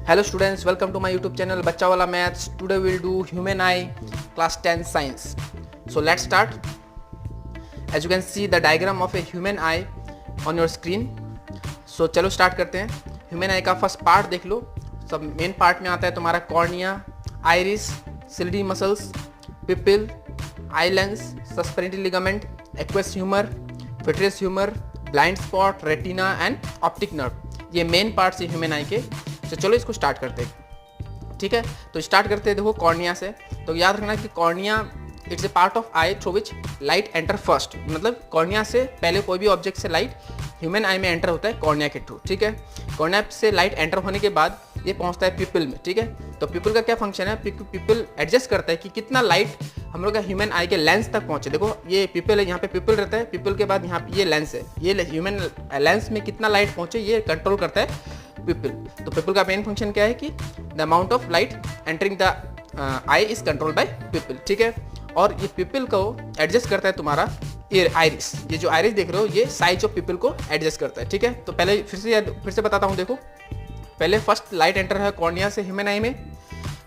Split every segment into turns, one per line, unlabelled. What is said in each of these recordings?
Hello students, welcome to my YouTube channel Bachcha Wala Maths. Today we will do human eye class 10 science. So let's start. As you can see the diagram of a human eye on your screen. So चलो start करते हैं. Human eye का first part देख लो. सब main part में आता है तुम्हारा cornea, iris, ciliary muscles, pupil, eye lens, suspensory ligament, aqueous humor, vitreous humor, blind spot, retina and optic nerve. ये main parts है human eye के. तो चलो इसको स्टार्ट करते हैं. ठीक है, तो स्टार्ट करते हैं. देखो कॉर्निया से. तो याद रखना कि cornea it's a part of eye through which light enter first. मतलब कॉर्निया से पहले कोई भी ऑब्जेक्ट से लाइट ह्यूमन आई में एंटर होता है कॉर्निया के थ्रू. ठीक है, कॉर्निया से लाइट एंटर होने के बाद ये पहुंचता है पिपल में. ठीक है, तो पिपल का क्या फंक्शन है, पिपल एडजस्ट करता है कि कितना लाइट हम लोग का ह्यूमन आई के लेंस तक पहुंचे. देखो ये पिपल है, यहाँ पे पिपल रहता है, पिपल के बाद यहाँ पे ये लेंस है, ये ह्यूमन लेंस में कितना लाइट पहुंचे ये कंट्रोल करता है पिपल. तो पिपल का मेन फंक्शन क्या है कि the amount of light entering the I is control by people. ठीक है, और ये पिपल को एडजस्ट करता है तुम्हारा आइरिस. ये जो आइरिस देख रहे हो ये साइज ऑफ पिपल को एडजस्ट करता है. ठीक है, तो पहले फिर से बताता हूँ. देखो पहले फर्स्ट लाइट एंटर है कॉर्निया से ह्यूमन आई में.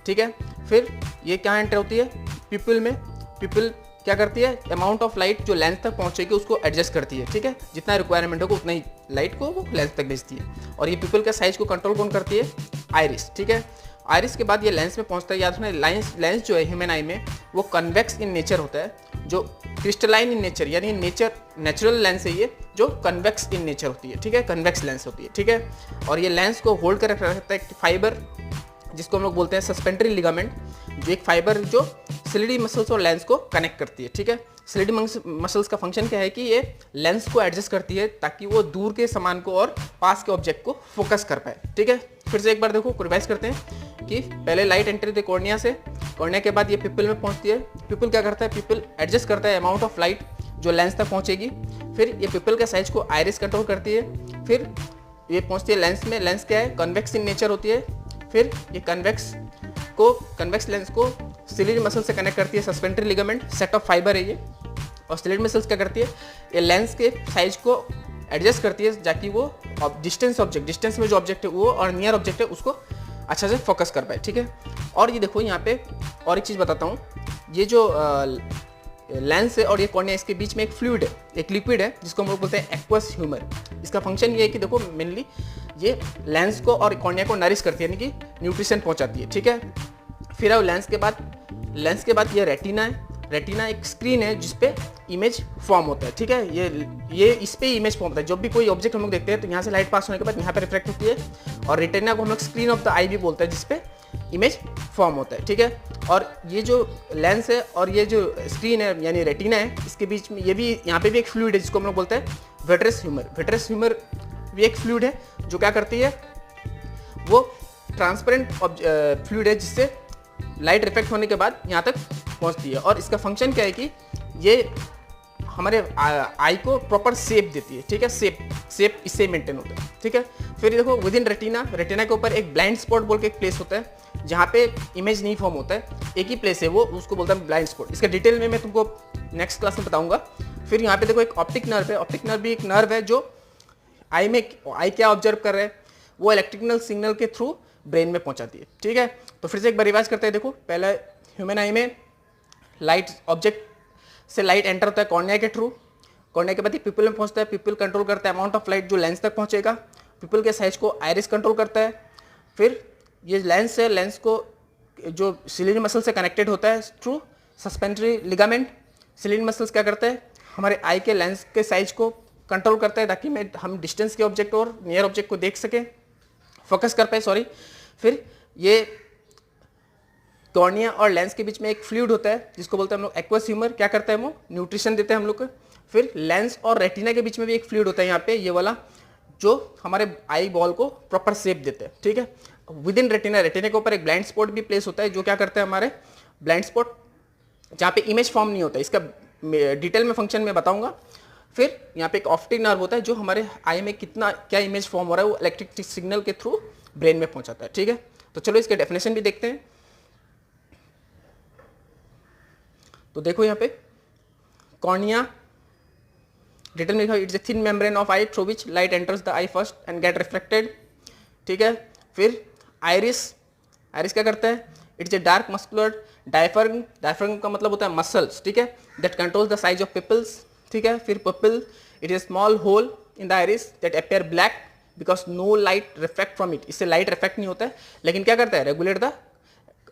ठीक है, फिर ये क्या एंटर होती है पिपल में. पिपल क्या करती है, अमाउंट ऑफ लाइट जो लेंस तक पहुंचेगी उसको एडजस्ट करती है. ठीक है, जितना रिक्वायरमेंट होगा उतना ही लाइट को वो लेंस तक भेजती है. और ये पिपल का साइज को कंट्रोल कौन करती है, आइरिस. ठीक है, आइरिस के बाद ये लेंस में पहुंचता है. याद रखना लेंस जो है ह्यूमन आई में वो कन्वेक्स इन नेचर होता है, जो क्रिस्टलाइन इन नेचर यानी नेचुरल लेंस है ये, जो कन्वेक्स इन नेचर होती है. ठीक है, कन्वेक्स लेंस होती है. ठीक है, और ये लेंस को होल्ड कर रखता है फाइबर जिसको हम लोग बोलते हैं सस्पेंटरी लिगामेंट, जो एक फाइबर जो सिलिडी मसल्स और लेंस को कनेक्ट करती है. ठीक है, सिलिडी मसल्स का फंक्शन क्या है कि ये लेंस को एडजस्ट करती है ताकि वो दूर के सामान को और पास के ऑब्जेक्ट को फोकस कर पाए. ठीक है, फिर से एक बार देखो रिवाइज करते हैं कि पहले लाइट एंटर होती है कॉर्निया से, कॉर्निया के बाद ये पिपल में पहुंचती है. पिपल क्या करता है, पिपल एडजस्ट करता है अमाउंट ऑफ लाइट जो लेंस तक पहुंचेगी. फिर ये पिपल का साइज को आइरिस कंट्रोल करती है. फिर ये पहुंचती है लेंस में. लेंस क्या है, कन्वेक्स इन नेचर होती है. फिर ये कन्वेक्स लेंस को सिलिडी मसल से कनेक्ट करती है, सस्पेंटरी लिगामेंट सेट ऑफ फाइबर है ये. और सिलिडी मसल्स क्या करती है, ये लेंस के साइज को एडजस्ट करती है ताकि वो डिस्टेंस में जो ऑब्जेक्ट है वो और नियर ऑब्जेक्ट है उसको अच्छा से फोकस कर पाए. ठीक है, और ये देखो यहाँ पे और एक चीज़ बताता हूँ. ये जो लेंस है और ये कॉर्निया इसके बीच में एक फ्लूइड है, एक लिक्विड है जिसको हम लोग बोलते हैं एक्वस ह्यूमर. इसका फंक्शन ये है कि देखो मेनली ये लेंस को और कॉर्निया को नरिश करती है यानी कि न्यूट्रिशन पहुंचाती है. ठीक है, फिर अब लेंस के बाद ये रेटिना है. रेटिना एक स्क्रीन है जिसपे इमेज फॉर्म होता है. ठीक है, ये इस पे इमेज फॉर्म होता है. जब भी कोई ऑब्जेक्ट हम लोग देखते हैं तो यहाँ से लाइट पास होने के बाद यहाँ पे रिफ्लेक्ट होती है, और रेटिना को हम लोग स्क्रीन ऑफ द आई भी बोलते हैं जिसपे इमेज फॉर्म होता है. ठीक है, और ये जो लेंस है और ये जो स्क्रीन है यानी रेटिना है इसके बीच में ये भी यहाँ पे भी एक फ्लूइड है जिसको हम लोग बोलते हैं विट्रियस ह्यूमर. विट्रियस ह्यूमर भी एक फ्लूइड है जो क्या करती है, वो ट्रांसपेरेंट फ्लूइड है जिससे लाइट रिफ्लेक्ट होने के बाद यहाँ तक पहुँचती है. और इसका फंक्शन क्या है कि ये हमारे आई को प्रॉपर शेप देती है. ठीक है, शेप इससे मेंटेन होता है. ठीक है, फिर देखो विद इन रेटिना के ऊपर एक ब्लाइंड स्पॉट बोल के एक प्लेस होता है जहाँ पे इमेज नहीं फॉर्म होता है. एक ही प्लेस है वो, उसको बोलता है ब्लाइंड स्पॉट. इसका डिटेल में मैं तुमको नेक्स्ट क्लास में बताऊंगा. फिर यहाँ पे देखो एक ऑप्टिक नर्व है. ऑप्टिक नर्व भी एक नर्व है जो आई क्या ऑब्जर्व कर रहे हैं वो इलेक्ट्रिकल सिग्नल के थ्रू ब्रेन में पहुंचाती है. ठीक है, तो फिर से एक बार रिवाइज करते हैं. देखो पहले ह्यूमन आई में लाइट ऑब्जेक्ट से लाइट एंटर होता है कॉर्निया के थ्रू. कॉर्निया के बाद ही पिपल में पहुंचता है. पिपल कंट्रोल करता है अमाउंट ऑफ लाइट जो लेंस तक पहुंचेगा. पिपल के साइज को आइरिस कंट्रोल करता है. फिर ये लेंस है, लेंस को जो सिलिडी मसल से कनेक्टेड होता है थ्रू सस्पेंटरी लिगामेंट. सिलिडी मसल्स क्या करता है, हमारे आई के लेंस के साइज को कंट्रोल करता है ताकि हम डिस्टेंस के ऑब्जेक्ट और नियर ऑब्जेक्ट को देख सकें, फोकस कर पाए. फिर ये कॉर्निया और लेंस के बीच में एक फ्लूइड होता है जिसको बोलते हैं हम लोग एक्वस ह्यूमर. क्या करता है, वो न्यूट्रिशन देते हैं हम लोग को. फिर लेंस और रेटिना के बीच में भी एक फ्लूइड होता है यहाँ पे ये वाला, जो हमारे आई बॉल को प्रॉपर शेप देते हैं. ठीक है, विद इन रेटिना के ऊपर एक ब्लाइंड स्पॉट भी प्लेस होता है जो क्या करता है, हमारे ब्लाइंड स्पॉट जहाँ पे इमेज फॉर्म नहीं होता है. इसका डिटेल में फंक्शन में बताऊंगा. फिर यहाँ पे एक ऑप्टिक नर्व होता है जो हमारे आई में क्या इमेज फॉर्म हो रहा है वो इलेक्ट्रिक सिग्नल के थ्रू ब्रेन में पहुंचाता है. ठीक है, तो चलो इसके डेफिनेशन भी देखते हैं. तो देखो यहाँ पे कॉर्निया डिटेल में लिखा, it's a thin membrane of eye through which light enters the eye first and get reflected. ठीक है, फिर आइरिस, आइरिस क्या करता है, it's a dark muscular diaphragm, diaphragm का मतलब होता है मसल्स, ठीक है, that controls the size of pupils, ठीक है। फिर pupil, it is small hole in the iris that appear black because no light reflect from it, इससे लाइट रिफ्लेक्ट नहीं होता है, लेकिन क्या करता है, regulate the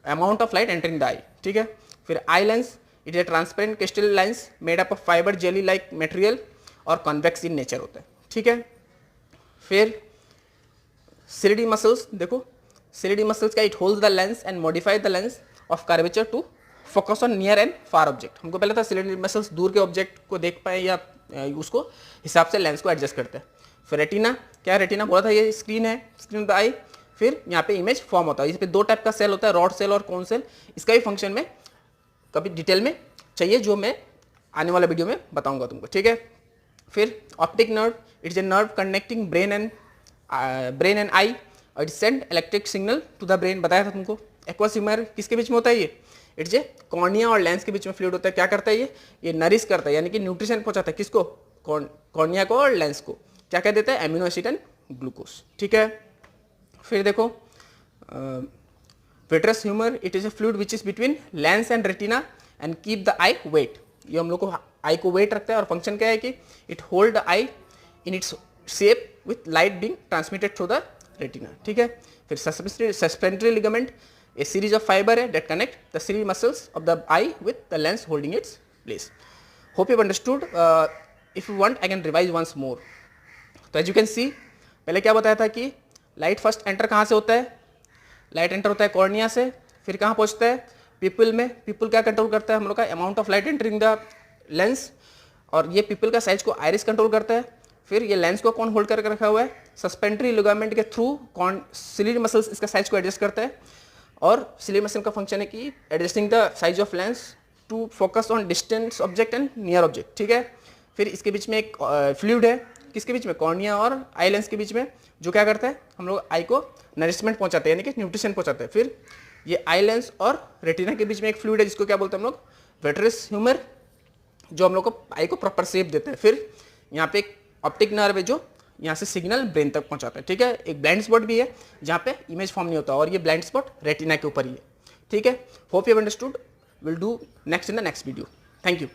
amount of light entering the eye, ठीक है। फिर eye lens, it is a transparent crystal lens made up of fibre jelly like material और कॉन्वेक्स इन नेचर होता है, ठीक है। फिर सिलिडी मसल्स, देखो सिलिडी मसल्स का, it holds the lens and modify the lens of curvature to focus on near and far object. हमको पहले था सिलिडी मसल्स दूर के ऑब्जेक्ट को देख पाए या उसको हिसाब से लेंस को एडजस्ट करते हैं। फिर रेटिना, क्या रेटिना बोला था, ये स्क्रीन है, स्क्रीन ऑफ द आई। फिर यहाँ पे इमेज फॉर्म होता है, इस पे दो टाइप का सेल होता है, रॉड सेल और कोन सेल। इसका भी फंक्शन में कभी डिटेल में चाहिए जो मैं आने वाला वीडियो में बताऊंगा तुमको, ठीक है। फिर optic nerve, it's a nerve connecting brain and eye और it send electric signal to the brain, बताया था तुमको। एक्वस ह्यूमर किसके बीच में होता है, ये इट्स ए कॉर्निया और लेंस के बीच में फ्लूइड होता है। क्या करता है ये नरिश करता है, यानी कि न्यूट्रिशन पहुंचाता है, किसको, कॉर्निया को और लेंस को। क्या कह देता है, एमिनो एसिड एंड ग्लूकोज, ठीक है। फिर देखो vitreous humour, it is a fluid which is between lens and retina and keep the eye wet, ये हम लोग को आई को वेट रखता है और फंक्शन क्या है कि it hold the I in its shape with light being transmitted through the retina, ठीक है। फिर सस्पेंडरी ligament, a series of fiber that connect the ciliary muscles of the eye with the lens holding its place. Hope you have understood. If you want, I can revise once more. तो as you can see, पहले क्या बताया था कि light first enter कहाँ से होता है, लाइट एंटर होता है कॉर्निया से, फिर कहाँ पहुँचता है, पीपल में। पीपल क्या कंट्रोल करता है हम लोग का, amount of light entering the lens, और ये पीपल का साइज को आइरिस कंट्रोल करता है। फिर ये लेंस को कौन होल्ड करके रखा हुआ है, सस्पेंडरी लिगामेंट के थ्रू सिलियरी मसल्स इसका साइज को एडजस्ट करता है, और सिलियरी मसल का फंक्शन है कि adjusting the size of lens to focus on distance object and near object, ठीक है। फिर इसके बीच में एक फ्लूइड है, किसके बीच में, कॉर्निया और आई लेंस के बीच में, जो क्या करता है, हम लोग आई को नरिशमेंट पहुंचाते हैं, यानी कि न्यूट्रिशन पहुंचाते हैं। फिर ये आई लेंस और रेटिना के बीच में एक फ्लूइड है जिसको क्या बोलते हैं हम लोग, विट्रस ह्यूमर, जो हम लोग को आई को प्रॉपर शेप देते हैं। फिर यहाँ पे एक ऑप्टिक नर्व है जो यहाँ से सिग्नल ब्रेन तक पहुँचाता है, ठीक है। एक ब्लाइंड स्पॉट भी है जहाँ पे इमेज फॉर्म नहीं होता, और ये ब्लाइंड स्पॉट रेटिना के ऊपर ही है, ठीक है। Hope you have understood, will do next in the next video. Thank you.